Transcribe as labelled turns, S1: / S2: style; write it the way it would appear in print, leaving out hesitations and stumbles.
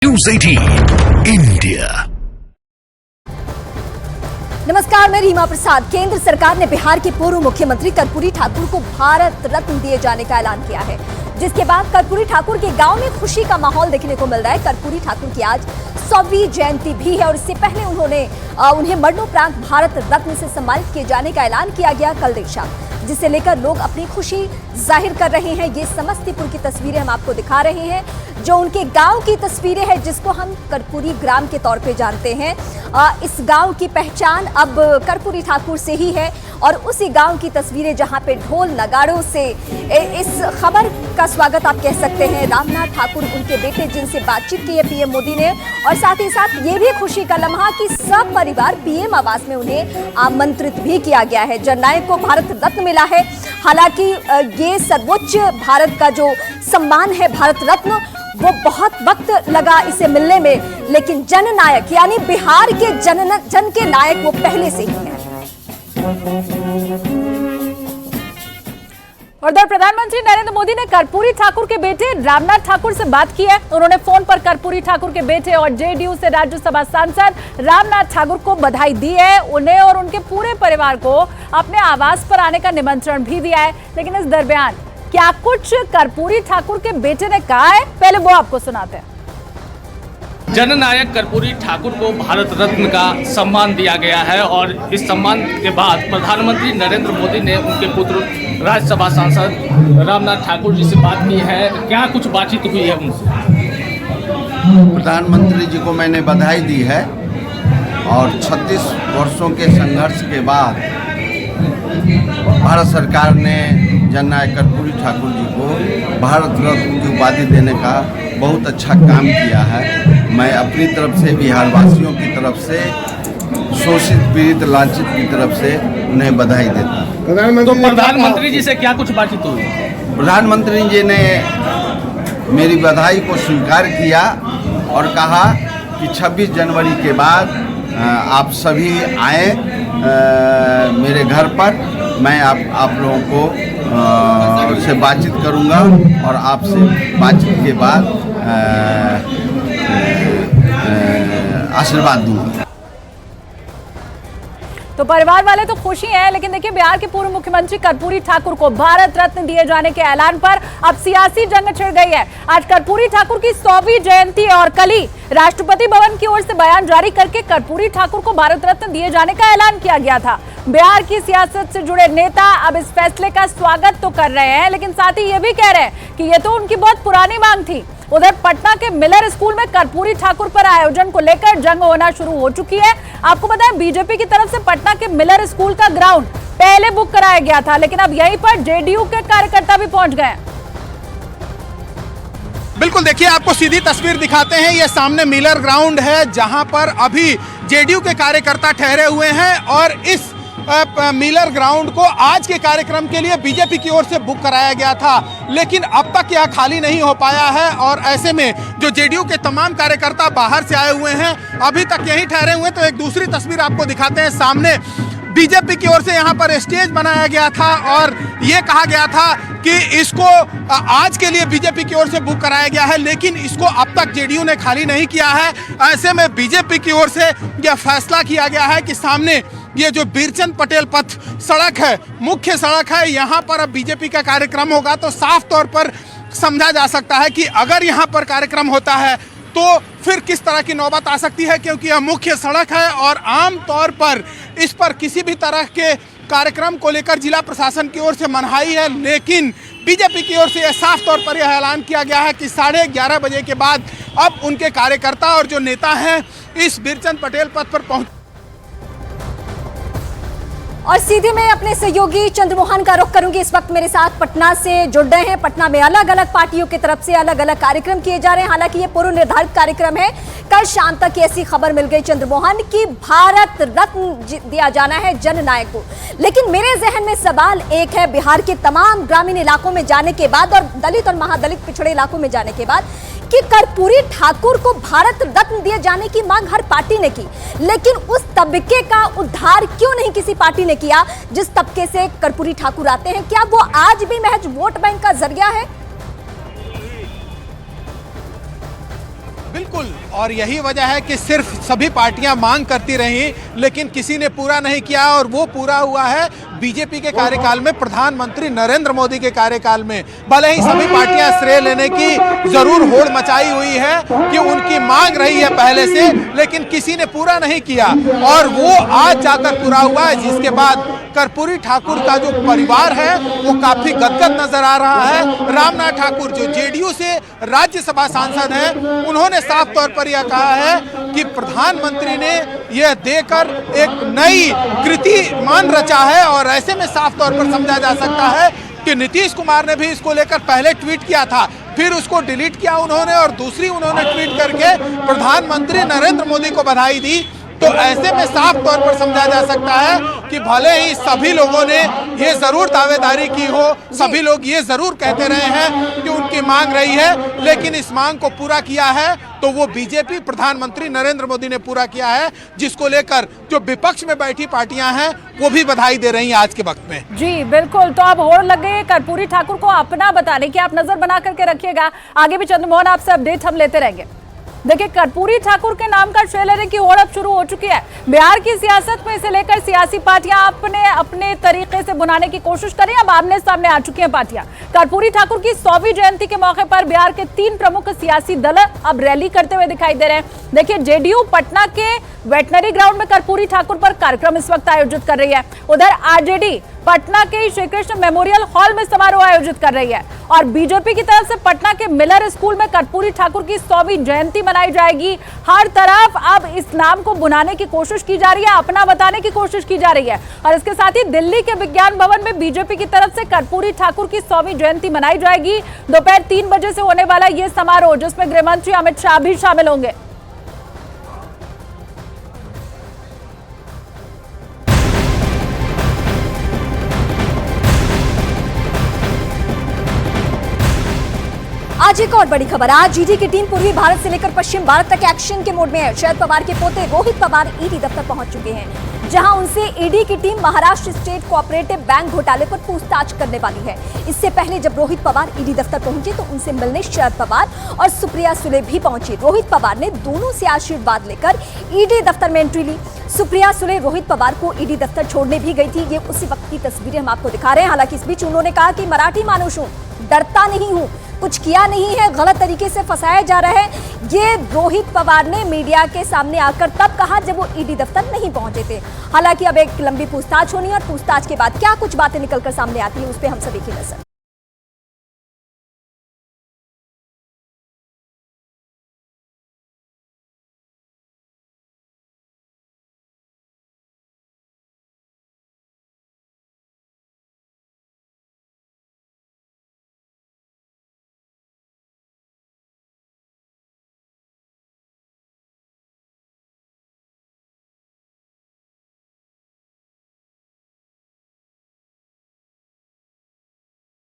S1: News 18 India.
S2: नमस्कार, मैं रीमा प्रसाद। केंद्र सरकार ने बिहार के पूर्व मुख्यमंत्री कर्पूरी ठाकुर को भारत रत्न दिए जाने का ऐलान किया है, जिसके बाद कर्पूरी ठाकुर के गांव में खुशी का माहौल देखने को मिल रहा है। कर्पूरी ठाकुर की आज 100वीं जयंती भी है और इससे पहले उन्हें मरणोपरांत भारत रत्न से सम्मानित किए जाने का ऐलान किया गया कल देर शाम, जिसे लेकर लोग अपनी खुशी जाहिर कर रहे हैं। ये समस्तीपुर की तस्वीरें हम आपको दिखा रहे हैं, जो उनके गांव की तस्वीरें हैं, जिसको हम कर्पूरी ग्राम के तौर पे जानते हैं। इस गांव की पहचान अब कर्पूरी ठाकुर से ही है और उसी गांव की तस्वीरें जहां पे ढोल नगाड़ों से इस खबर का स्वागत आप कह सकते हैं। रामनाथ ठाकुर उनके बेटे, जिनसे बातचीत की है पीएम मोदी ने, और साथ ही साथ ये भी खुशी का लम्हा कि सब परिवार पीएम आवास में उन्हें आमंत्रित भी किया गया है। जननायक को भारत रत्न मिला है। हालांकि ये सर्वोच्च भारत का जो सम्मान है, भारत रत्न, वो बहुत वक्त लगा इसे मिलने में, लेकिन जननायक यानी बिहार के जन के नायक वो पहले से ही है। उधर प्रधानमंत्री नरेंद्र मोदी ने कर्पूरी ठाकुर के बेटे रामनाथ ठाकुर से बात की है। उन्होंने फोन पर कर्पूरी ठाकुर के बेटे और जेडीयू से राज्यसभा सांसद रामनाथ ठाकुर को बधाई दी है। उन्हें और उनके पूरे परिवार को अपने आवास पर आने का निमंत्रण भी दिया है। लेकिन इस दरमियान क्या कुछ कर्पूरी ठाकुर के बेटे ने कहा है, पहले वो आपको सुनाते हैं।
S3: जननायक कर्पूरी ठाकुर को भारत रत्न का सम्मान दिया गया है और इस सम्मान के बाद प्रधानमंत्री नरेंद्र मोदी ने उनके पुत्र राज्यसभा सांसद रामनाथ ठाकुर जी से बात की है। क्या कुछ बातचीत हुई है उनसे?
S4: प्रधानमंत्री जी को मैंने बधाई दी है और 36 वर्षों के संघर्ष के बाद भारत सरकार ने जननायक कर्पूरी ठाकुर जी को भारत रत्न की उपाधि देने का बहुत अच्छा काम किया है। मैं अपनी तरफ से, बिहार वासियों की तरफ से, शोषित पीड़ित लांछित की तरफ से उन्हें बधाई देता हूँ।
S3: तो प्रधानमंत्री जी से क्या कुछ बातचीत हुई?
S4: प्रधानमंत्री जी ने मेरी बधाई को स्वीकार किया और कहा कि 26 जनवरी के बाद आप सभी आए मेरे घर पर। मैं आप लोगों को से बातचीत करूंगा और आपसे बातचीत के बाद आशीर्वाद दूंगा।
S2: तो परिवार वाले तो खुशी हैं, लेकिन देखिए, बिहार के पूर्व मुख्यमंत्री कर्पूरी ठाकुर को भारत रत्न दिए जाने के ऐलान पर अब सियासी जंग छिड़ गई है। आज कर्पूरी ठाकुर की 100वीं जयंती और कल ही राष्ट्रपति भवन की ओर से बयान जारी करके कर्पूरी ठाकुर को भारत रत्न दिए जाने का ऐलान किया गया था। बिहार की सियासत से जुड़े नेता अब इस फैसले का स्वागत तो कर रहे हैं, लेकिन साथ ही ये भी कह रहे हैं कि ये तो उनकी बहुत पुरानी मांग थी। उधर पटना के मिलर स्कूल में कर्पूरी ठाकुर पर आयोजन को लेकर जंग होना शुरू हो चुकी है। आपको बताएं, बीजेपी की तरफ से पटना के मिलर स्कूल का ग्राउंड पहले बुक कराया गया था, लेकिन अब यहीं पर जेडीयू के कार्यकर्ता भी पहुंच गए।
S5: बिल्कुल, देखिए, आपको सीधी तस्वीर दिखाते हैं। ये सामने मिलर ग्राउंड है, जहां पर अभी जेडीयू के कार्यकर्ता ठहरे हुए हैं और इस मिलर ग्राउंड को आज के कार्यक्रम के लिए बीजेपी की ओर से बुक कराया गया था, लेकिन अब तक यह खाली नहीं हो पाया है। और ऐसे में जो जेडीयू के तमाम कार्यकर्ता बाहर से आए हुए हैं, अभी तक यहीं ठहरे हुए। तो एक दूसरी तस्वीर आपको दिखाते हैं। सामने बीजेपी की ओर से यहाँ पर स्टेज बनाया गया था और ये कहा गया था कि इसको आज के लिए बीजेपी की ओर से बुक कराया गया है, लेकिन इसको अब तक जेडीयू ने खाली नहीं किया है। ऐसे में बीजेपी की ओर से यह फैसला किया गया है कि सामने ये जो बीरचंद पटेल पथ सड़क है, मुख्य सड़क है, यहाँ पर अब बीजेपी का कार्यक्रम होगा। तो साफ तौर पर समझा जा सकता है कि अगर यहाँ पर कार्यक्रम होता है तो फिर किस तरह की नौबत आ सकती है, क्योंकि यह मुख्य सड़क है और आम तौर पर इस पर किसी भी तरह के कार्यक्रम को लेकर जिला प्रशासन की ओर से मनाही है। लेकिन बीजेपी की ओर से यह साफ तौर पर यह ऐलान किया गया है कि 11:30 बजे के बाद अब उनके कार्यकर्ता और जो नेता हैं इस बीरचंद पटेल पथ पर पहुंच।
S2: और सीधे मैं अपने सहयोगी चंद्रमोहन का रुख करूंगी। इस वक्त मेरे साथ पटना से जुड़ रहे हैं। पटना में अलग अलग पार्टियों की तरफ से अलग अलग कार्यक्रम किए जा रहे हैं। हालांकि ये पूर्व निर्धारित कार्यक्रम है। कल शाम तक ऐसी खबर मिल गई चंद्रमोहन की भारत रत्न दिया जाना है जननायक को। लेकिन मेरे जहन में सवाल एक है, बिहार के तमाम ग्रामीण इलाकों में जाने के बाद और दलित और महादलित पिछड़े इलाकों में जाने के बाद कि कर्पूरी ठाकुर को भारत रत्न दिए जाने की मांग हर पार्टी ने की, लेकिन उस तबके का उद्धार क्यों नहीं किसी पार्टी ने किया जिस तबके से कर्पूरी ठाकुर आते हैं? क्या वो आज भी महज वोट बैंक का जरिया है?
S5: बिल्कुल, और यही वजह है कि सिर्फ सभी पार्टियां मांग करती रहीं लेकिन किसी ने पूरा नहीं किया, और वो पूरा हुआ है बीजेपी के कार्यकाल में, प्रधानमंत्री नरेंद्र मोदी के कार्यकाल में। भले ही सभी पार्टियां श्रेय लेने की जरूर होड़ मचाई हुई है कि उनकी मांग रही है पहले से, लेकिन किसी ने पूरा नहीं किया, और वो आज जाकर पूरा हुआ है, जिसके बाद कर्पूरी ठाकुर का जो परिवार है वो काफी गदगद नजर आ रहा है। रामनाथ ठाकुर जो जेडीयू से राज्यसभा सांसद हैं, उन्होंने साफ तौर पर यह कहा है कि प्रधानमंत्री ने यह देकर एक नई कीर्तिमान रचा है, और ऐसे में साफ तौर पर समझा जा सकता है कि नीतीश कुमार ने भी इसको लेकर पहले ट्वीट किया था, फिर उसको डिलीट किया उन्होंने, और दूसरी उन्होंने ट्वीट करके प्रधानमंत्री नरेंद्र मोदी को बधाई दी। तो ऐसे में साफ तौर पर समझा जा सकता है कि भले ही सभी लोगों ने ये जरूर दावेदारी की हो, सभी लोग ये जरूर कहते रहे हैं कि उनकी मांग रही है, लेकिन इस मांग को पूरा किया है तो वो बीजेपी, प्रधानमंत्री नरेंद्र मोदी ने पूरा किया है, जिसको लेकर जो विपक्ष में बैठी पार्टियां हैं वो भी बधाई दे रही हैं आज के वक्त में।
S6: जी बिल्कुल, तो अब होड़ लग गई है कर्पूरी ठाकुर को अपना बताने की। आप नजर बना करके रखिएगा, आगे भी चंद्रमोहन आपसे अपडेट हम लेते रहेंगे। देखिए, कर्पूरी ठाकुर के नाम का श्रेय लेने की होड़ अब शुरू हो चुकी है। बिहार की सियासत में इसे लेकर सियासी पार्टियां अपने तरीके से बुनाने की कोशिश कर रही हैं। अब आमने सामने आ चुकी हैं पार्टियां। कर्पूरी ठाकुर की 100वीं जयंती के मौके पर बिहार के 3 प्रमुख सियासी दल अब रैली करते हुए दिखाई दे रहे हैं। देखिए, जेडीयू पटना के वेटनरी ग्राउंड में कर्पूरी ठाकुर पर कार्यक्रम इस वक्त आयोजित कर रही है। उधर आरजेडी पटना के श्री कृष्ण मेमोरियल हॉल में समारोह आयोजित कर रही है, और बीजेपी की तरफ से पटना के मिलर स्कूल में कर्पूरी ठाकुर की 100वीं जयंती मनाई जाएगी। हर तरफ अब इस नाम को बुनाने की कोशिश की जा रही है, अपना बताने की कोशिश की जा रही है। और इसके साथ ही दिल्ली के विज्ञान भवन में बीजेपी की तरफ से कर्पूरी ठाकुर की 100वीं जयंती मनाई जाएगी। दोपहर 3 बजे से होने वाला यह समारोह, जिसमें गृहमंत्री अमित शाह भी शामिल होंगे।
S2: आज एक और बड़ी खबर। आज ईडी की टीम पूर्वी भारत से लेकर पश्चिम भारत तक एक्शन के मोड में है। शरद पवार के पोते रोहित पवार ईडी दफ्तर पहुंच चुके हैं, जहां उनसे ईडी की team Maharashtra state cooperative bank घोटाले पर पूछताछ करने वाली है। इससे पहले जब रोहित पवार ईडी दफ्तर पहुंचे तो उनसे मिलने शरद पवार और सुप्रिया सुले भी पहुंची। रोहित पवार ने दोनों से आशीर्वाद लेकर ईडी दफ्तर में एंट्री ली। सुप्रिया सुले रोहित पवार को ईडी दफ्तर छोड़ने भी गई थी। ये उसी वक्त की तस्वीरें हम आपको दिखा रहे हैं। हालांकि इस बीच उन्होंने कहा कि मराठी मानुष हूं, डरता नहीं हूं, कुछ किया नहीं है, गलत तरीके से फंसाया जा रहा है। ये रोहित पवार ने मीडिया के सामने आकर तब कहा जब वो ईडी दफ्तर नहीं पहुंचे थे। हालांकि अब एक लंबी पूछताछ होनी है, और पूछताछ के बाद क्या कुछ बातें निकलकर सामने आती है उस पर हम सभी की नजर।